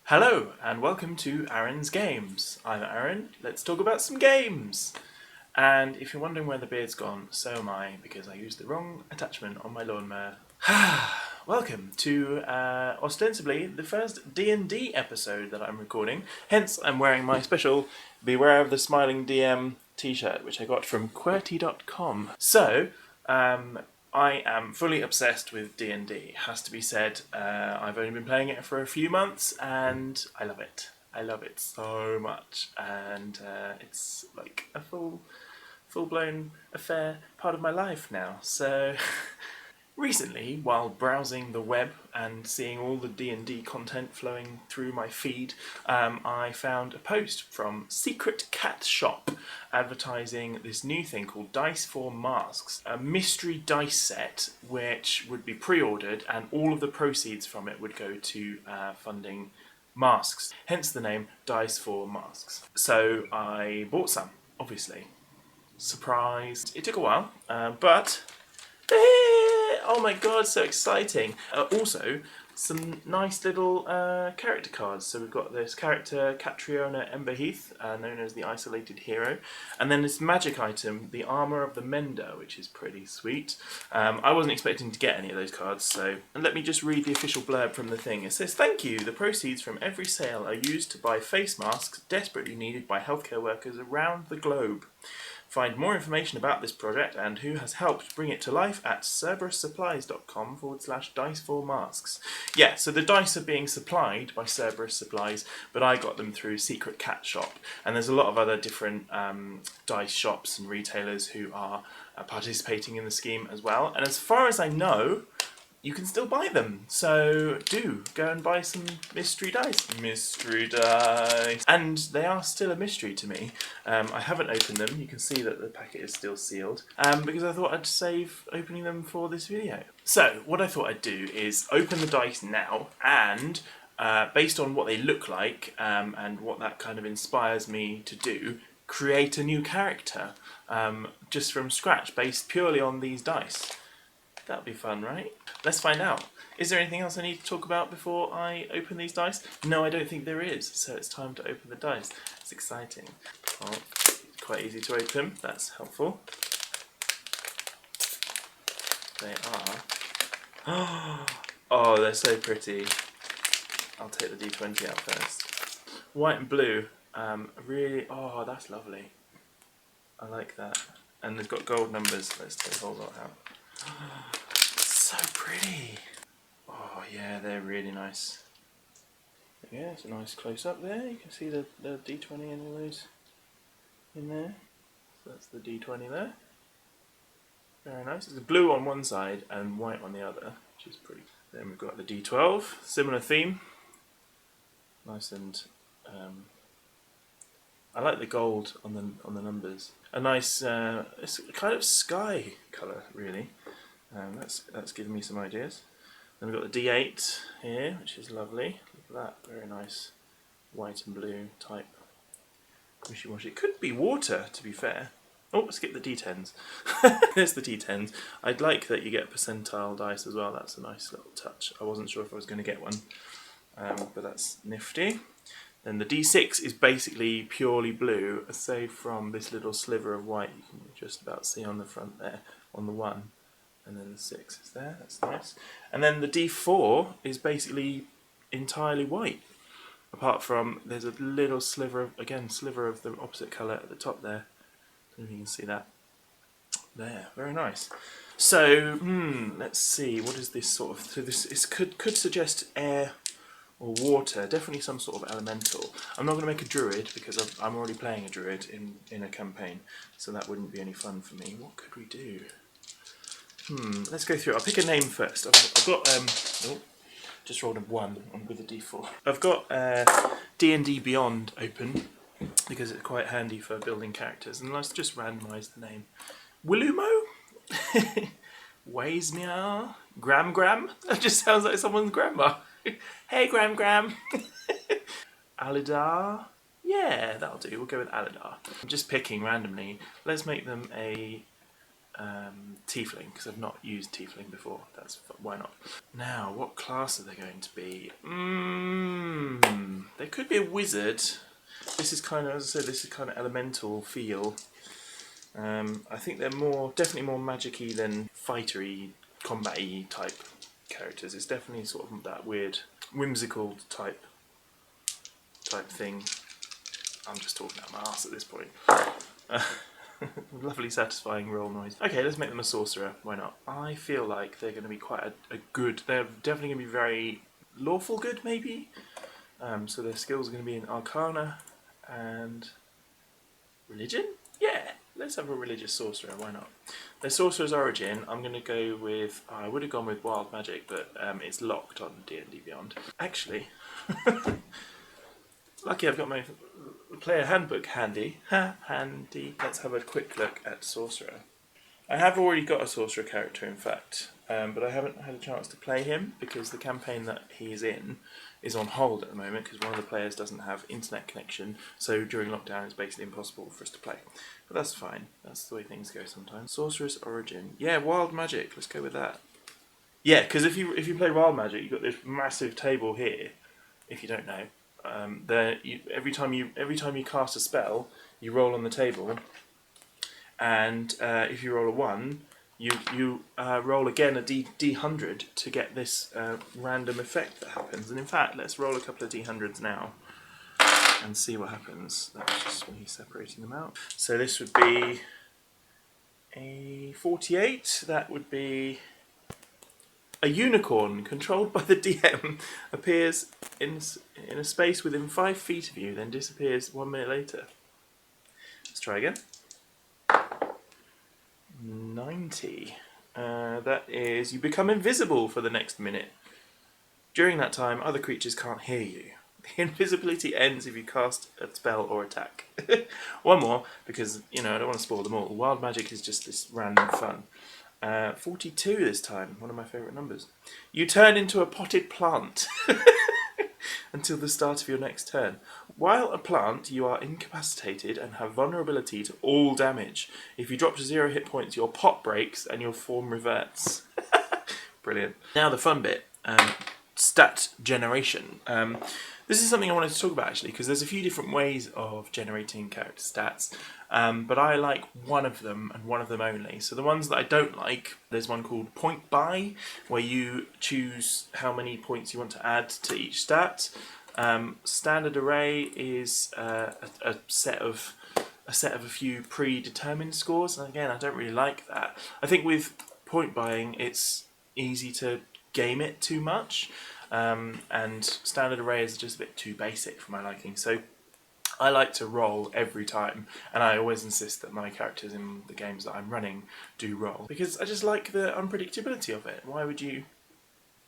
Hello and welcome to Aaron's Games. I'm Aaron, let's talk about some games! And if you're wondering where the beard's gone, so am I, because I used the wrong attachment on my lawnmower. Welcome to, ostensibly, the first D&D episode that I'm recording. Hence, I'm wearing my special Beware of the Smiling DM t-shirt, which I got from QWERTY.com. So, I am fully obsessed with D&D. Has to be said, I've only been playing it for a few months and I love it. I love it so much, and it's like a full-blown affair, part of my life now. So recently, while browsing the web and seeing all the D&D content flowing through my feed, I found a post from Secret Cat Shop advertising this new thing called Dice for Masks, a mystery dice set which would be pre-ordered and all of the proceeds from it would go to funding masks, hence the name Dice for Masks. So I bought some, obviously. Surprised. It took a while, but oh my god, so exciting. Also, some nice little character cards. So we've got this character, Catriona Emberheath, known as the Isolated Hero. And then this magic item, the Armour of the Mender, which is pretty sweet. I wasn't expecting to get any of those cards, so... And let me just read the official blurb from the thing. It says, "Thank you. The proceeds from every sale are used to buy face masks desperately needed by healthcare workers around the globe. Find more information about this project and who has helped bring it to life at cerberussupplies.com/dice4masks. Yeah, so the dice are being supplied by Cerberus Supplies, but I got them through Secret Cat Shop. And there's a lot of other different dice shops and retailers who are participating in the scheme as well. And as far as I know, you can still buy them, so do go and buy some mystery dice. Mystery dice! And they are still a mystery to me. I haven't opened them. You can see that the packet is still sealed, because I thought I'd save opening them for this video. So what I thought I'd do is open the dice now, and based on what they look like and what that kind of inspires me to do, create a new character just from scratch, based purely on these dice. That'll be fun, right? Let's find out. Is there anything else I need to talk about before I open these dice? No, I don't think there is, so it's time to open the dice. It's exciting. Oh, it's quite easy to open, that's helpful. They are... Oh, they're so pretty. I'll take the D20 out first. White and blue, really... Oh, that's lovely. I like that. And they've got gold numbers. Let's take the whole lot out. So pretty. Oh yeah, they're really nice. Yeah, it's a nice close up there. You can see the D20 and all those in there. So that's the D20 there. Very nice. It's blue on one side and white on the other, which is pretty. Then we've got the D12, similar theme. Nice and I like the gold on the numbers. A nice, it's kind of sky colour really. That's given me some ideas. Then we've got the D8 here, which is lovely. Look at that, very nice white and blue type wishy-washy. It could be water, to be fair. Oh, skip the D10s. There's the D10s. I'd like that you get percentile dice as well. That's a nice little touch. I wasn't sure if I was going to get one, but that's nifty. Then the D6 is basically purely blue, aside from this little sliver of white you can just about see on the front there, on the 1. And then the 6 is there, that's nice. And then the D4 is basically entirely white. Apart from, there's a little sliver of the opposite colour at the top there. I don't know if you can see that. There, very nice. So, let's see, what is this sort of... So this could suggest air or water, definitely some sort of elemental. I'm not going to make a druid because I'm already playing a druid in a campaign, so that wouldn't be any fun for me. What could we do? Let's go through it. I'll pick a name first. I've got, just rolled a 1 with a D4. I've got D&D Beyond open, because it's quite handy for building characters. And let's just randomise the name. Willumo? Waysmeow? Gram? That just sounds like someone's grandma. Hey, Gram. Alidar? Yeah, that'll do. We'll go with Alidar. I'm just picking randomly. Let's make them a tiefling, because I've not used tiefling before. That's why not. Now, what class are they going to be? It could be a wizard. This is kind of, as I said, this is kind of elemental feel. I think they're definitely more magic-y than fighter-y, combat-y type characters. It's definitely sort of that weird, whimsical type thing. I'm just talking out my arse at this point. Lovely satisfying roll noise. Okay, let's make them a sorcerer, why not? I feel like they're going to be quite a good, they're definitely going to be very lawful good maybe. So their skills are going to be in Arcana and Religion? Yeah, let's have a religious sorcerer, why not? Their sorcerer's origin, I'm going to go with, I would have gone with Wild Magic, but it's locked on D&D Beyond. Actually, lucky I've got my player handbook handy. Handy. Let's have a quick look at Sorcerer. I have already got a Sorcerer character, in fact, but I haven't had a chance to play him because the campaign that he is in is on hold at the moment because one of the players doesn't have internet connection, so during lockdown it's basically impossible for us to play. But that's fine. That's the way things go sometimes. Sorcerer's origin. Yeah, Wild Magic. Let's go with that. Yeah, because if you play Wild Magic, you've got this massive table here. If you don't know. Every time you cast a spell, you roll on the table, and if you roll a 1, you roll again a D100 to get this random effect that happens. And in fact, let's roll a couple of D100s now and see what happens. That's just me separating them out. So this would be a 48. That would be a unicorn controlled by the DM appears in a space within 5 feet of you, then disappears 1 minute later. Let's try again. 90. That is, you become invisible for the next minute. During that time, other creatures can't hear you. The invisibility ends if you cast a spell or attack. One more, because, I don't want to spoil them all. Wild Magic is just this random fun. 42 this time, one of my favourite numbers. You turn into a potted plant until the start of your next turn. While a plant, you are incapacitated and have vulnerability to all damage. If you drop to 0 hit points, your pot breaks and your form reverts. Brilliant. Now the fun bit, stat generation. This is something I wanted to talk about actually, because there's a few different ways of generating character stats, but I like one of them and one of them only. So the ones that I don't like, there's one called point buy, where you choose how many points you want to add to each stat. Standard array is a set of a few predetermined scores, and again, I don't really like that. I think with point buying, it's easy to game it too much. And standard array is just a bit too basic for my liking, so I like to roll every time, and I always insist that my characters in the games that I'm running do roll, because I just like the unpredictability of it. Why would you...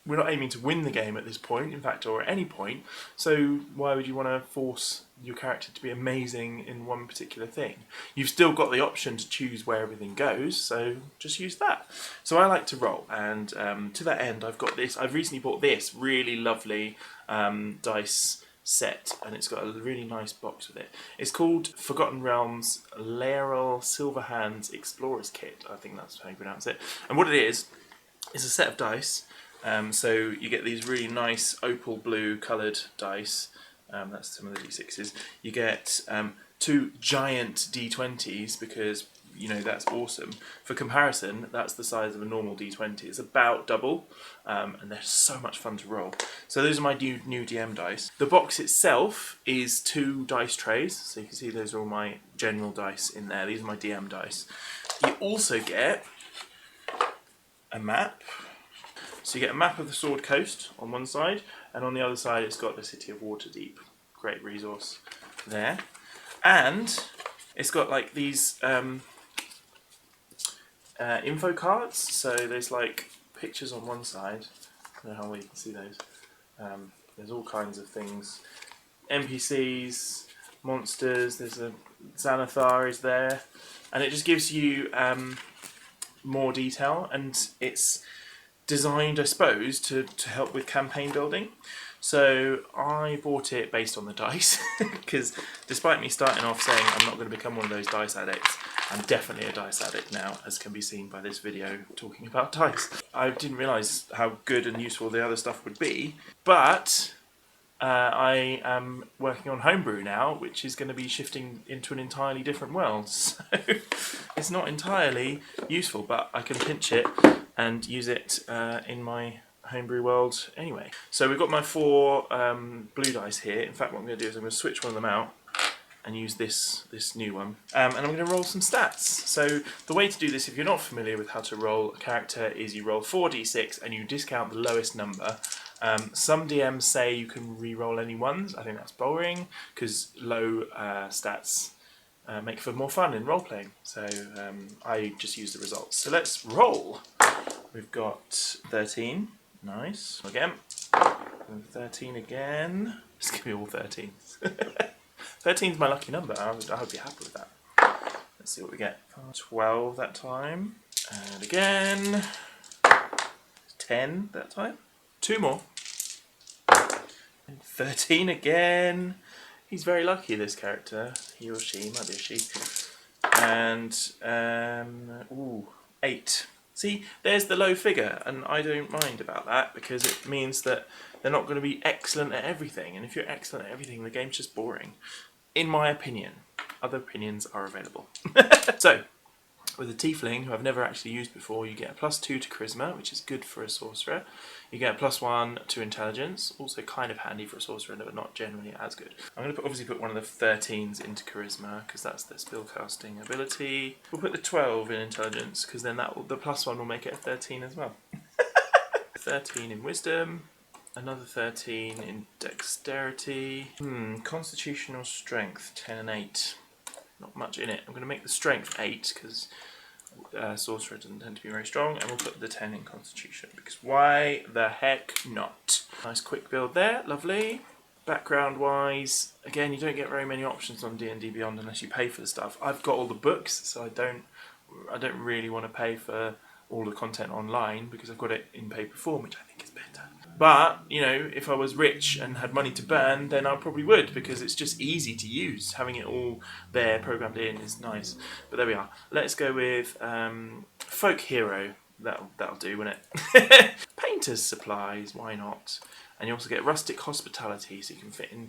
We're not aiming to win the game at this point, in fact, or at any point, so why would you want to force your character to be amazing in one particular thing? You've still got the option to choose where everything goes, so just use that. So I like to roll, and to that end I've got this, I've recently bought this really lovely dice set, and it's got a really nice box with it. It's called Forgotten Realms Laeral Silverhands Explorers Kit, I think that's how you pronounce it. And what it is a set of dice. So you get these really nice opal blue coloured dice, that's some of the D6s. You get 2 giant D20s because, that's awesome. For comparison, that's the size of a normal D20. It's about double, and they're so much fun to roll. So those are my new DM dice. The box itself is 2 dice trays, so you can see those are all my general dice in there. These are my DM dice. You also get a map. So you get a map of the Sword Coast on one side, and on the other side it's got the city of Waterdeep. Great resource there. And it's got like these info cards, so there's like pictures on one side. I don't know how well you can see those. There's all kinds of things. NPCs, monsters, there's a Xanathar is there, and it just gives you more detail, and it's designed, I suppose, to help with campaign building. So I bought it based on the dice, because despite me starting off saying I'm not going to become one of those dice addicts, I'm definitely a dice addict now, as can be seen by this video talking about dice. I didn't realise how good and useful the other stuff would be, but I am working on homebrew now, which is going to be shifting into an entirely different world. So it's not entirely useful, but I can pinch it and use it in my homebrew world anyway. So we've got my 4 blue dice here. In fact, what I'm going to do is I'm going to switch one of them out and use this new one. And I'm going to roll some stats. So the way to do this, if you're not familiar with how to roll a character, is you roll 4d6 and you discount the lowest number. Some DMs say you can re-roll any ones. I think that's boring because low stats make for more fun in role-playing. So I just use the results. So let's roll. We've got 13. Nice. Again. And 13 again. Just give me all 13s. 13 is my lucky number. I would be happy with that. Let's see what we get. 12 that time. And again. 10 that time. 2 more. And 13 again. He's very lucky, this character. He or she, might be a she. And 8. See, there's the low figure, and I don't mind about that because it means that they're not going to be excellent at everything. And if you're excellent at everything, the game's just boring. In my opinion. Other opinions are available. So, with a tiefling, who I've never actually used before, you get a +2 to charisma, which is good for a sorcerer. You get a +1 to intelligence, also kind of handy for a sorcerer, but not generally as good. I'm going to obviously put one of the 13s into charisma, because that's the spellcasting ability. We'll put the 12 in intelligence, because then the +1 will make it a 13 as well. 13 in wisdom. Another 13 in dexterity. Constitutional strength, 10 and 8. Not much in it. I'm going to make the strength 8 because sorcerer doesn't tend to be very strong, and we'll put the 10 in constitution because why the heck not? Nice quick build there, lovely. Background wise, again, you don't get very many options on D&D Beyond unless you pay for the stuff. I've got all the books, so I don't really want to pay for all the content online because I've got it in paper form, which I think is better. But, you know, if I was rich and had money to burn, then I probably would, because it's just easy to use. Having it all there programmed in is nice. But there we are. Let's go with folk hero. That'll do, won't it? Painter's supplies, why not? And you also get rustic hospitality, so you can fit in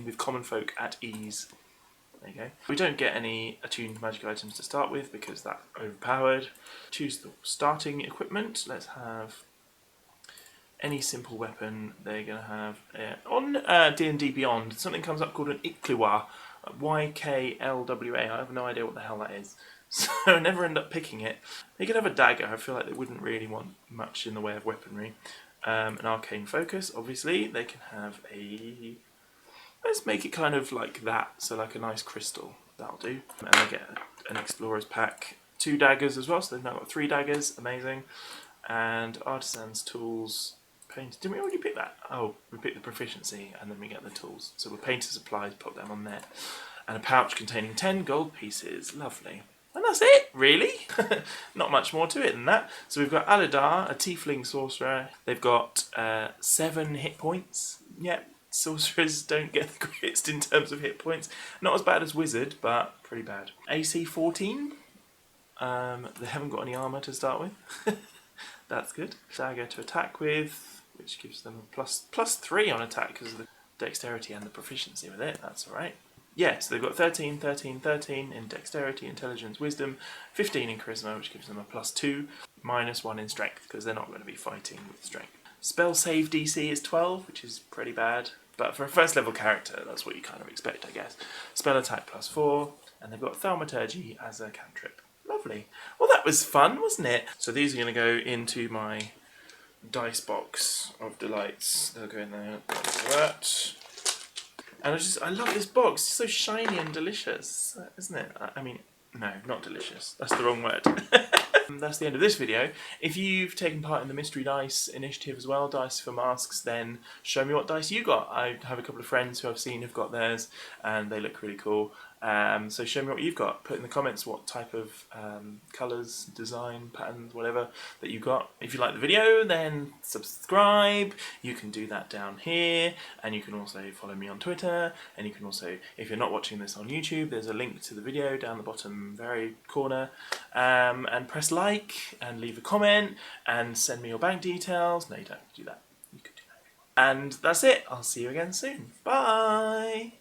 with common folk at ease. There you go. We don't get any attuned magic items to start with because that's overpowered. Choose the starting equipment. Let's have any simple weapon. They're going to have on D&D Beyond, something comes up called an Iklwa, YKLWA. I have no idea what the hell that is, so I never end up picking it. They could have a dagger. I feel like they wouldn't really want much in the way of weaponry. An arcane focus, obviously. They can have a... Let's make it kind of like that, so like a nice crystal. That'll do. And they get an explorer's pack. 2 daggers as well, so they've now got 3 daggers. Amazing. And artisan's tools. Paint. Didn't we already pick that? Oh, we picked the proficiency and then we get the tools. So with painter supplies, put them on there. And a pouch containing 10 gold pieces. Lovely. And that's it, really? Not much more to it than that. So we've got Aladar, a tiefling sorcerer. They've got 7 hit points. Yep, sorcerers don't get the greatest in terms of hit points. Not as bad as wizard, but pretty bad. AC 14. They haven't got any armour to start with. That's good. Dagger to attack with, which gives them a +3 on attack because of the dexterity and the proficiency with it. That's alright. Yeah, so they've got 13, 13, 13 in dexterity, intelligence, wisdom, 15 in charisma, which gives them a +2, -1 in strength because they're not going to be fighting with strength. Spell save DC is 12, which is pretty bad. But for a first level character, that's what you kind of expect, I guess. Spell attack +4, and they've got thaumaturgy as a cantrip. Lovely. Well, that was fun, wasn't it? So these are going to go into my dice box of delights. They'll go in there like that. And I love this box. It's so shiny and delicious, isn't it? I mean, no, not delicious. That's the wrong word. That's the end of this video. If you've taken part in the Mystery Dice initiative as well, Dice for Masks, then show me what dice you got. I have a couple of friends who I've seen who've got theirs, and they look really cool. So show me what you've got. Put in the comments what type of colours, design, patterns, whatever that you got. If you like the video, then subscribe. You can do that down here, and you can also follow me on Twitter, and you can also, if you're not watching this on YouTube, there's a link to the video down the bottom very corner, and press like and leave a comment and send me your bank details. No, you don't have to do that. You could do that. And that's it. I'll see you again soon. Bye!